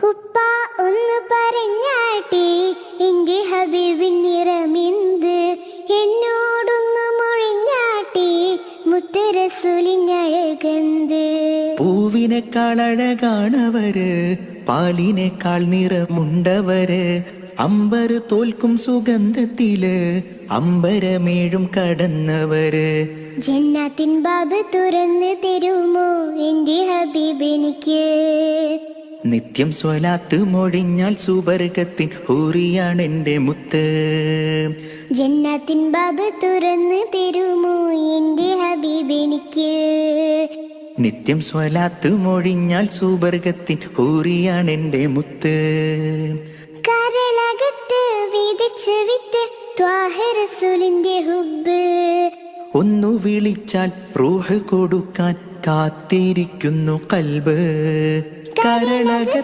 ഉപ്പ ഒന്ന് പറഞ്ഞാട്ടെ എന്റെ ഹബീബിൻ നിറമെന്ത്, എന്നോടൊന്ന് മൊഴിഞ്ഞാട്ടെ മുത്ത് റസൂലിനഴകെന്ത്. പൂവിനേക്കാൾ അഴകാണവര്, പാലിനേക്കാൾ നിറമുണ്ടവര്, അമ്പര് തോൽക്കും സുഗന്ധത്തില് അമ്പരമേഴും കടന്നവര്. ജന്നാത്തിൻ ബാബ് തുറന്ന് തരുമോ എന്റെ ഹബീബ് എനിക്ക്? നിത്യം സ്വലാത്ത് മൊഴിഞ്ഞാൽ സുബർഗത്തിൻ ഹൂറിയാണെന്റെ മുത്ത്. ജന്നാത്തിൻ ബാബ് തുറന്ന് തരുമോ എന്റെ ഹബീബ് എനിക്ക്? നിത്യം സ്വലാത്ത് മൊഴിഞ്ഞാൽ സുബർഗത്തിൻ ഹൂറിയാണെന്റെ മുത്ത്. കരളകത്ത് വിതച്ച വിത്ത് ത്വാഹ റസൂലിന്റെ ഹുബ്ബ്, ഒന്നു വിളിച്ചാൽ റൂഹ് കൊടുക്കാൻ കാത്തിരിക്കുന്നു കൽബ്. കരളകത്ത്